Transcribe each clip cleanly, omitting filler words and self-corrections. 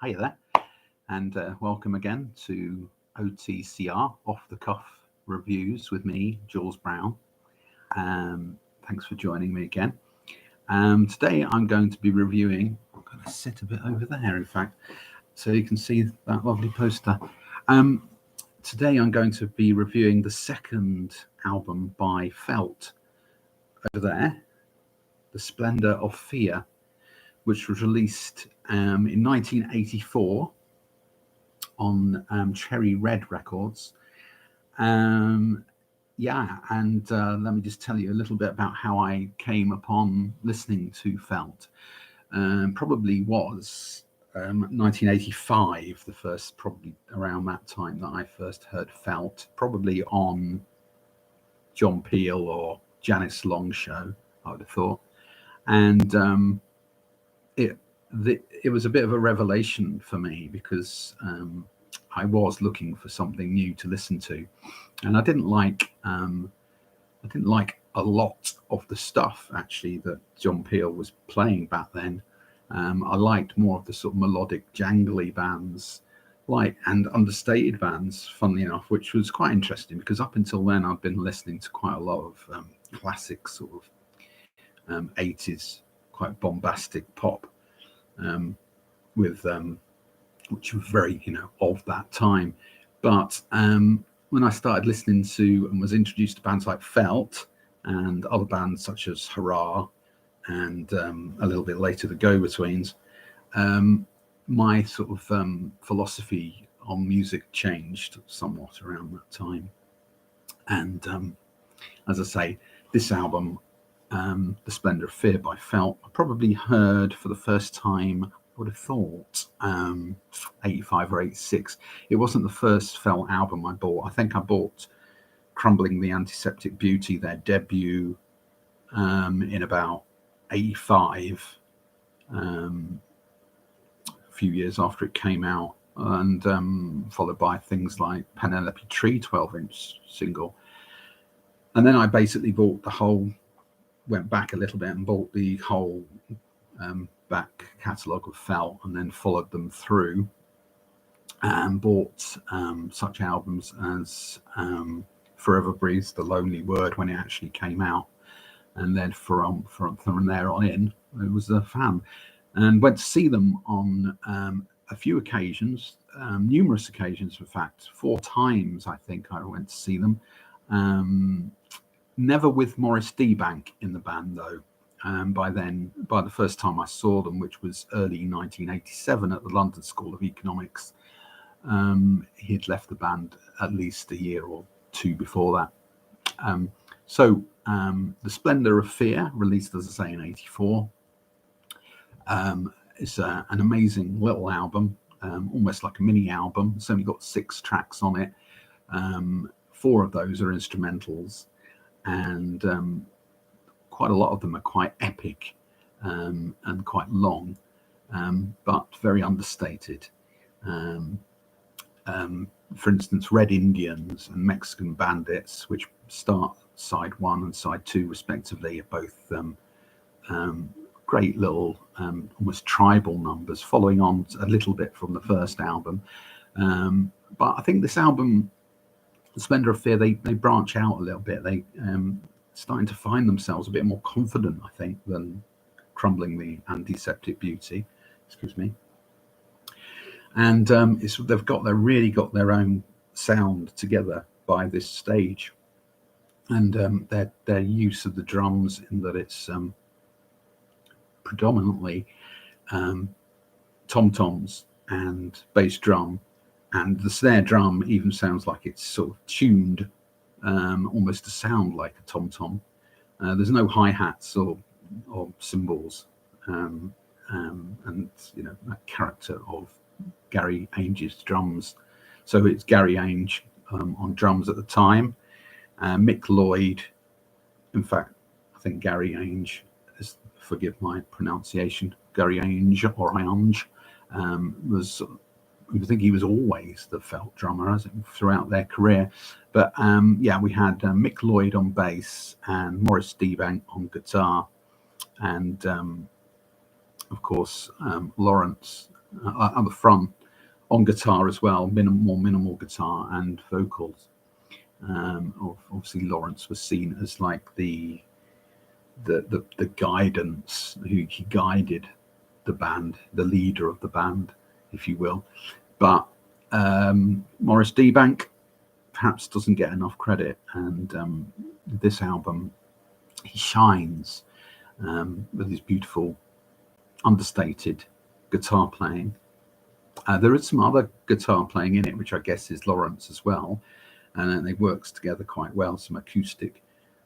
Hiya there, and welcome again to OTCR Off the Cuff Reviews with me, Jules Brown. Thanks for joining me again. Today I'm going to be reviewing. I'm going to sit a bit over there, in fact, so you can see that lovely poster. Today I'm going to be reviewing the second album by Felt over there, The Splendour of Fear, which was released in 1984 on Cherry Red Records. Let me just tell you a little bit about how I came upon listening to Felt. Probably was 1985, the first, probably around that time that I first heard Felt, probably on John Peel or Janice Long show, I would have thought. And it was a bit of a revelation for me because I was looking for something new to listen to, and I didn't like a lot of the stuff actually that John Peel was playing back then. I liked more of the sort of melodic, jangly bands, and understated bands, funnily enough, which was quite interesting because up until then I'd been listening to quite a lot of classic sort of 80s, quite bombastic pop. Which was very, of that time. But when I started listening to and was introduced to bands like Felt and other bands such as Hurrah and a little bit later the Go-Betweens, my sort of philosophy on music changed somewhat around that time. And as I say, this album, The Splendour of Fear by Felt, I probably heard for the first time, I would have thought 85 or 86. It wasn't the first Felt album I bought. I think I bought Crumbling the Antiseptic Beauty, their debut, in about 85, a few years after it came out, and followed by things like Penelope Tree 12-inch single. And then I basically went back a little bit and bought the whole back catalogue of Felt, and then followed them through and bought such albums as Forever Breathes The Lonely Word when it actually came out, and then from there on in, I was a fan and went to see them on a few occasions, numerous occasions, in fact, 4 times I think I went to see them. Never with Maurice Deebank in the band though. By the first time I saw them, which was early 1987 at the London School of Economics, he had left the band at least a year or 2 before that. The Splendour of Fear, released as I say in 84, is an amazing little album, almost like a mini album. It's only got 6 tracks on it. 4 of those are instrumentals, and quite a lot of them are quite epic and quite long, but very understated. For instance, Red Indians and Mexican Bandits, which start side 1 and side 2 respectively, are both great little almost tribal numbers, following on a little bit from the first album. But I think this album, The Splendour of Fear, they branch out a little bit. They starting to find themselves a bit more confident, I think, than Crumbling the Antiseptic Beauty. Excuse me. And they've really got their own sound together by this stage, and their use of the drums, in that it's predominantly tom-toms and bass drum, and the snare drum even sounds like it's sort of tuned almost to sound like a tom-tom. There's no hi-hats or cymbals, and that character of Gary Ainge's drums. So it's Gary Ainge on drums at the time, Mick Lloyd. In fact, I think Gary Ainge, forgive my pronunciation, Gary Ainge or Ainge, I think he was always the Felt drummer throughout their career. But we had Mick Lloyd on bass and Maurice Deebank on guitar, and of course Lawrence at the front on guitar as well, more minimal guitar and vocals. Obviously, Lawrence was seen as like the guidance, who he guided the band, the leader of the band, if you will. But Maurice Deebank perhaps doesn't get enough credit, and this album, he shines with his beautiful, understated guitar playing. There is some other guitar playing in it, which I guess is Lawrence as well, and it works together quite well. Some acoustic,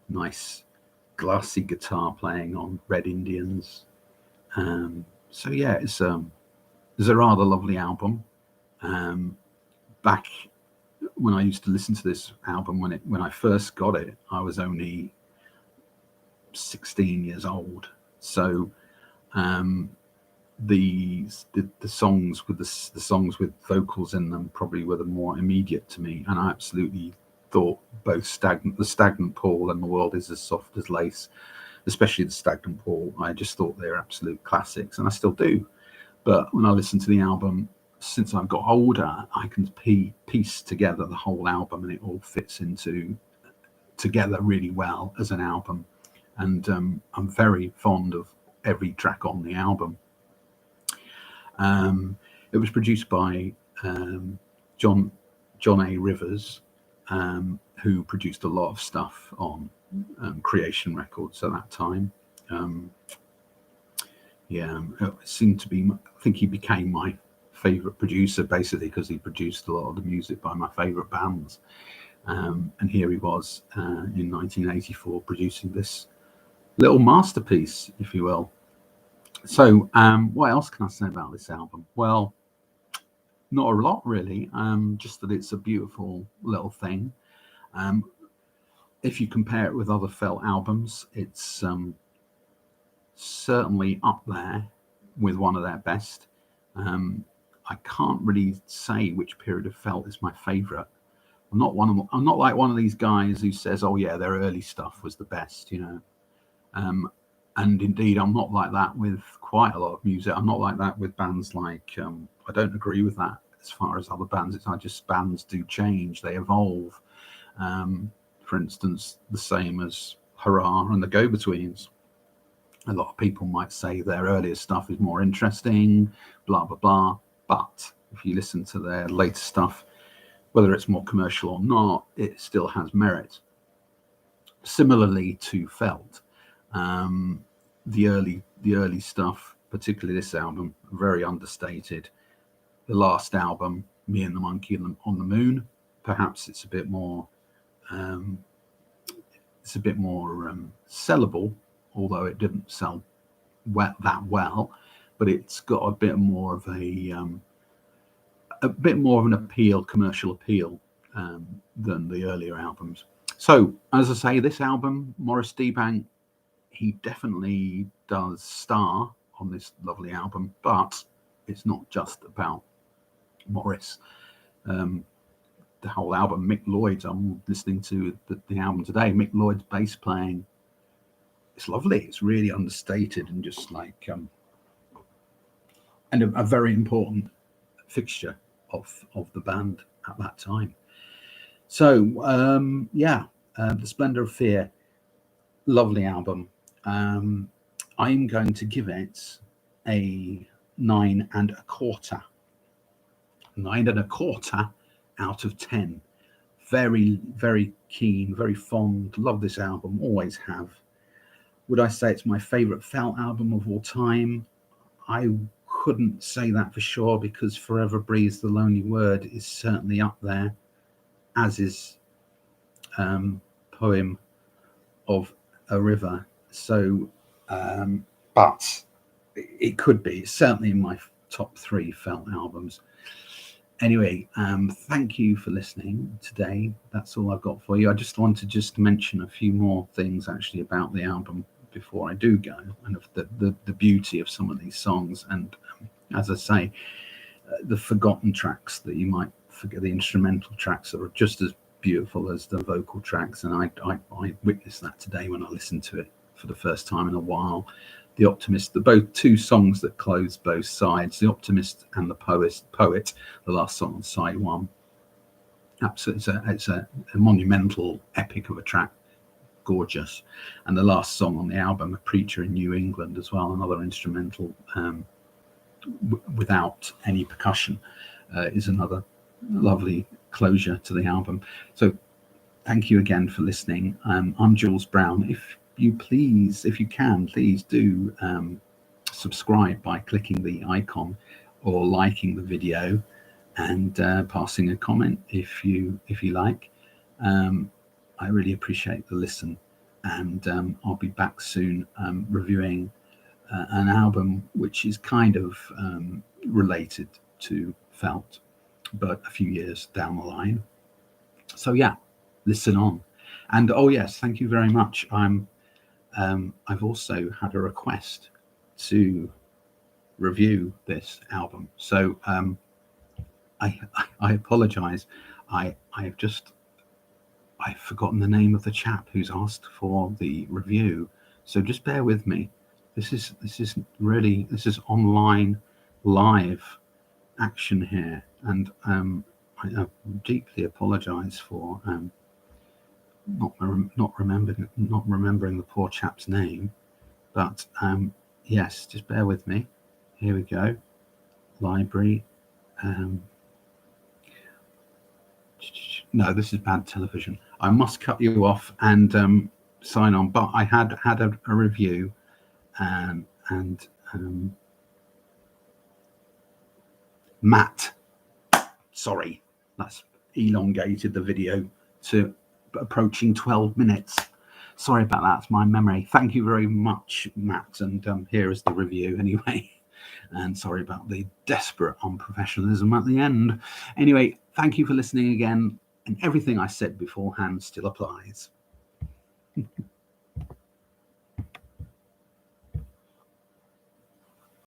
nice, glassy guitar playing on Red Indians. So yeah, it's a rather lovely album. Back when I used to listen to this album, when I first got it, I was only 16 years old. So the songs with the songs with vocals in them probably were the more immediate to me, and I absolutely thought both the Stagnant Pool and The World Is As Soft As Lace, especially the Stagnant Pool, I just thought they were absolute classics, and I still do. But when I listen to the album, since I've got older, I can piece together the whole album, and it all fits together really well as an album. And I'm very fond of every track on the album. It was produced by John A. Rivers, who produced a lot of stuff on Creation Records at that time. It seemed to be, I think he became my favorite producer, basically because he produced a lot of the music by my favorite bands. And here he was in 1984 producing this little masterpiece, if you will. So what else can I say about this album? Well, not a lot really, just that it's a beautiful little thing. If you compare it with other Felt albums, it's certainly up there with one of their best. I can't really say which period of Felt is my favorite. I'm not like one of these guys who says, oh yeah, their early stuff was the best, you know. And indeed, I'm not like that with quite a lot of music. I'm not like that with bands like, I don't agree with that as far as other bands. Bands do change, they evolve. For instance, the same as Hurrah and the Go-Betweens. A lot of people might say their earlier stuff is more interesting, blah, blah, blah. But if you listen to their later stuff, whether it's more commercial or not, it still has merit. Similarly to Felt. The early stuff, particularly this album, very understated. The last album, Me and the Monkey on the Moon, perhaps it's a bit more sellable, although it didn't sell that well, but it's got a bit more of an appeal, commercial appeal, than the earlier albums. So, as I say, this album, Maurice Deebank, he definitely does star on this lovely album, but it's not just about Maurice. The whole album, Mick Lloyd's, I'm listening to the album today, Mick Lloyd's bass playing, it's lovely. It's really understated and just like, and a very important fixture of the band at that time. So, The Splendour of Fear, lovely album. I'm going to give it a 9.25. 9.25 out of 10. Very, very keen, very fond. Love this album, always have. Would I say it's my favorite Felt album of all time? I couldn't say that for sure, because Forever Breathes the Lonely Word is certainly up there, as is Poem of a River. So, but it could be. It's certainly in my top 3 Felt albums. Anyway, thank you for listening today. That's all I've got for you. I just wanted to mention a few more things actually about the album before I do go, and of the beauty of some of these songs. And as I say, the forgotten tracks that you might forget, the instrumental tracks that are just as beautiful as the vocal tracks. And I witnessed that today when I listened to it for the first time in a while. The Optimist, the both two songs that close both sides, The Optimist and The Poet, the last song on side one. Absolutely, it's a monumental epic of a track, gorgeous. And the last song on the album, A Preacher in New England, as well, another instrumental without any percussion, is another lovely closure to the album. So thank you again for listening. I'm Jules Brown. If you can, please do subscribe by clicking the icon or liking the video and passing a comment if you like. I really appreciate the listen, and I'll be back soon reviewing an album which is kind of related to Felt, but a few years down the line. So yeah, listen on. And oh yes, thank you very much. I've also had a request to review this album, so I apologize. I've forgotten the name of the chap who's asked for the review, so just bear with me. This is online live action here, and I deeply apologize for not remembering the poor chap's name, but yes, just bear with me. Here we go. Library. No, this is bad television. I must cut you off and sign on. But I had a review, and Matt, sorry, that's elongated the video to approaching 12 minutes. Sorry about that. It's my memory. Thank you very much, Matt. And here is the review anyway. And sorry about the desperate unprofessionalism at the end. Anyway, thank you for listening again. And everything I said beforehand still applies.